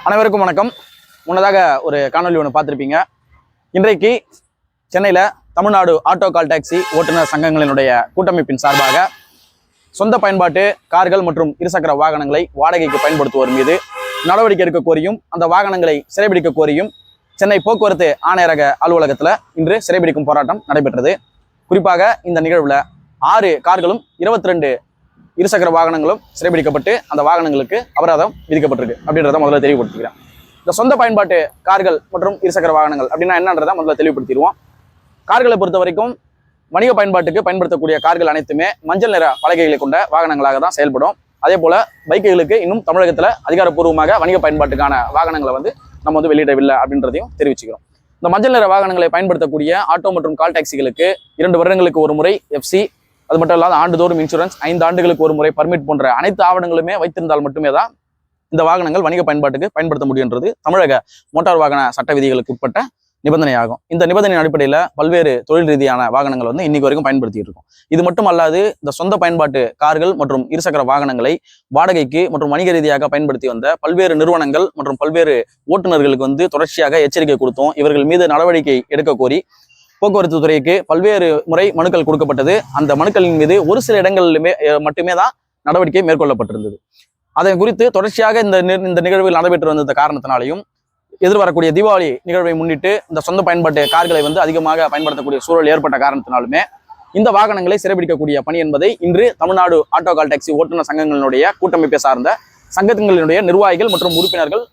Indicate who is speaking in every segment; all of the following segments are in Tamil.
Speaker 1: அனைவருக்கும் வணக்கம். முன்னதாக ஒரு காணொலி ஒன்று பார்த்துருப்பீங்க. இன்றைக்கு சென்னையில் தமிழ்நாடு ஆட்டோ கால் டாக்ஸி ஓட்டுநர் சங்கங்களினுடைய கூட்டமைப்பின் சார்பாக சொந்த பயன்பாட்டு கார்கள் மற்றும் இருசக்கர வாகனங்களை வாடகைக்கு பயன்படுத்துவோர் மீது நடவடிக்கை எடுக்க கோரியும் அந்த வாகனங்களை சிறைபிடிக்க கோரியும் சென்னை போக்குவரத்து ஆணையரக அலுவலகத்தில் இன்று சிறைபிடிக்கும் போராட்டம் நடைபெற்றது. குறிப்பாக இந்த நிகழ்வில் 6 கார்களும் 22 இருசக்கர வாகனங்களும் சிறைபிடிக்கப்பட்டு அந்த வாகனங்களுக்கு அபராதம் விதிக்கப்பட்டிருக்கு அப்படின்றத முதல்ல தெளிவுபடுத்திக்கிறேன். இந்த சொந்த பயன்பாட்டு கார்கள் மற்றும் இருசக்கர வாகனங்கள் அப்படின்னா என்னன்றதை முதல்ல தெளிவுபடுத்திடுவோம். கார்களை பொறுத்த வரைக்கும் வணிக பயன்பாட்டுக்கு பயன்படுத்தக்கூடிய கார்கள் அனைத்துமே மஞ்சள் நிற பலகைகளை கொண்ட வாகனங்களாக தான் செயல்படும். அதே போல பைக்குகளுக்கு இன்னும் தமிழகத்தில் அதிகாரப்பூர்வமாக வணிக பயன்பாட்டுக்கான வாகனங்களை நம்ம வெளியிடவில்லை அப்படின்றதையும் தெரிவிச்சுக்கிறோம். இந்த மஞ்சள் நிற வாகனங்களை பயன்படுத்தக்கூடிய ஆட்டோ மற்றும் கால் டாக்ஸிகளுக்கு 2 வருடங்களுக்கு ஒரு முறை எஃப்சி, அது மட்டும் இல்லாத ஆண்டுதோறும் இன்சூரன்ஸ், 5 ஆண்டுகளுக்கு ஒரு முறை பர்மிட் போன்ற அனைத்து ஆவணங்களுமே வைத்திருந்தால் மட்டுமே தான் இந்த வாகனங்கள் வணிக பயன்பாட்டுக்கு பயன்படுத்த முடியுன்றது தமிழக மோட்டார் வாகன சட்ட விதிகளுக்கு உட்பட்ட நிபந்தனையாகும். இந்த நிபந்தனை அடிப்படையில் பல்வேறு தொழில் ரீதியான வாகனங்கள் இன்னைக்கு வரைக்கும் பயன்படுத்திட்டு இருக்கோம். இது மட்டும் அல்லாது இந்த சொந்த பயன்பாட்டு கார்கள் மற்றும் இருசக்கர வாகனங்களை வாடகைக்கு மற்றும் வணிக ரீதியாக பயன்படுத்தி வந்த பல்வேறு நிறுவனங்கள் மற்றும் பல்வேறு ஓட்டுநர்களுக்கு தொடர்ச்சியாக எச்சரிக்கை கொடுத்தோம். இவர்கள் மீது நடவடிக்கை எடுக்க கோரி போக்குவரத்து துறைக்கு பல்வேறு முறை மனுக்கள் கொடுக்கப்பட்டது. அந்த மனுக்களின் மீது ஒரு சில இடங்களிலுமே மட்டுமே தான் நடவடிக்கை மேற்கொள்ளப்பட்டிருந்தது. அதை குறித்து தொடர்ச்சியாக இந்த நிகழ்வில் நடைபெற்று வந்த காரணத்தினாலையும் எதிர்வரக்கூடிய தீபாவளி நிகழ்வை முன்னிட்டு இந்த சொந்த பயன்பாட்டு கார்களை அதிகமாக பயன்படுத்தக்கூடிய சூழல் ஏற்பட்ட காரணத்தினாலுமே இந்த வாகனங்களை சிறைபிடிக்கக்கூடிய பணி என்பதை இன்று தமிழ்நாடு ஆட்டோ கால் டாக்ஸி ஓட்டுநர் சங்கங்களினுடைய கூட்டமைப்பை சார்ந்த சங்கங்களினுடைய நிர்வாகிகள் மற்றும் உறுப்பினர்கள்,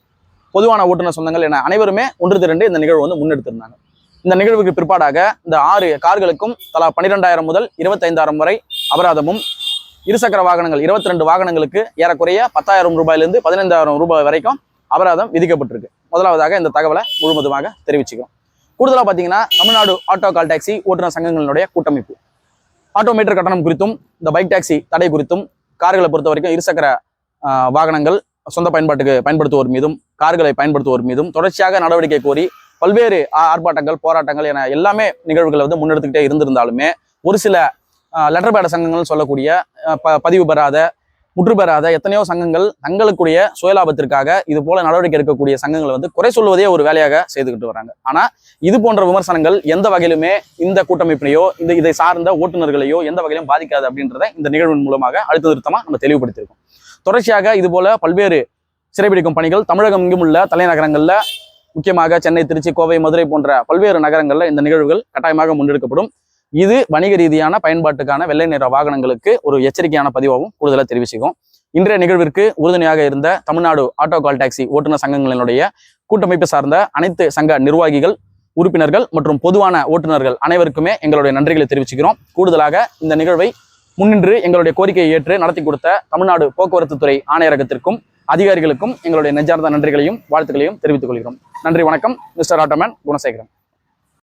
Speaker 1: பொதுவான ஓட்டுநர் சொந்தங்கள் என அனைவருமே ஒன்று திரண்டு இந்த நிகழ்வு முன்னெடுத்திருந்தாங்க. இந்த நிகழ்வுக்கு பிற்பாடாக இந்த 6 கார்களுக்கும் தலா 12,000 முதல் 25,000 வரை அபராதமும், இருசக்கர வாகனங்கள் 22 வாகனங்களுக்கு ஏறக்குறைய 10,000 ரூபாயிலிருந்து 15,000 ரூபாய் வரைக்கும் அபராதம் விதிக்கப்பட்டிருக்கு. முதலாவதாக இந்த தகவலை முழுவதுமாக தெரிவிச்சுக்கிறோம். கூடுதலாக பார்த்தீங்கன்னா தமிழ்நாடு ஆட்டோ கால் டாக்ஸி ஓட்டுநர் சங்கங்களினுடைய கூட்டமைப்பு ஆட்டோமீட்டர் கட்டணம் குறித்தும், இந்த பைக் டாக்ஸி தடை குறித்தும், கார்களை பொறுத்த வரைக்கும் இருசக்கர வாகனங்கள் சொந்த பயன்பாட்டுக்கு பயன்படுத்துவோர் மீதும் கார்களை பயன்படுத்துவோர் மீதும் தொடர்ச்சியாக நடவடிக்கை கோரி பல்வேறு ஆர்ப்பாட்டங்கள், போராட்டங்கள் என எல்லாமே நிகழ்வுகளை முன்னெடுத்துக்கிட்டே இருந்திருந்தாலுமே ஒரு சில லெட்டர் பேட சங்கங்கள் சொல்லக்கூடிய பதிவு பெறாத, முற்று பெறாத எத்தனையோ சங்கங்கள் தங்களுக்குரிய சுயலாபத்திற்காக இது போல நடவடிக்கை எடுக்கக்கூடிய சங்கங்களை குறை சொல்வதே ஒரு வேலையாக செய்துக்கிட்டு வராங்க. ஆனா இது போன்ற விமர்சனங்கள் எந்த வகையிலுமே இந்த கூட்டமைப்பினையோ இதை சார்ந்த ஓட்டுநர்களையோ எந்த வகையிலும் பாதிக்காது அப்படின்றத இந்த நிகழ்வின் மூலமாக அழுத்த திருத்தமா நம்ம தெளிவுபடுத்தியிருக்கோம். தொடர்ச்சியாக இது போல பல்வேறு சிறைபிடிக்கும் பணிகள் தமிழகம் எங்கும் உள்ள தலைநகரங்கள்ல, முக்கியமாக சென்னை, திருச்சி, கோவை, மதுரை போன்ற பல்வேறு நகரங்களில் இந்த நிகழ்வுகள் கட்டாயமாக முன்னெடுக்கப்படும். இது வணிக ரீதியான பயன்பாட்டுக்கான வெள்ளை நிற வாகனங்களுக்கு ஒரு எச்சரிக்கையான பதிவாகவும் கூடுதலாக தெரிவிச்சுக்கும். இன்றைய நிகழ்விற்கு உறுதுணையாக இருந்த தமிழ்நாடு ஆட்டோ கால் டாக்ஸி ஓட்டுநர் சங்கங்களினுடைய கூட்டமைப்பு சார்ந்த அனைத்து சங்க நிர்வாகிகள், உறுப்பினர்கள் மற்றும் பொதுவான ஓட்டுநர்கள் அனைவருக்குமே எங்களுடைய நன்றிகளை தெரிவிச்சுக்கிறோம். கூடுதலாக இந்த நிகழ்வை முன்னின்று எங்களுடைய கோரிக்கையை ஏற்று நடத்தி கொடுத்த தமிழ்நாடு போக்குவரத்து துறை ஆணையரகத்திற்கும் அதிகாரிகளுக்கும் எங்களுடைய நெஞ்சார்ந்த நன்றிகளையும் வாழ்த்துக்களையும் தெரிவித்துக் கொள்கிறோம். நன்றி, வணக்கம். Mister auto man Gunasekaran.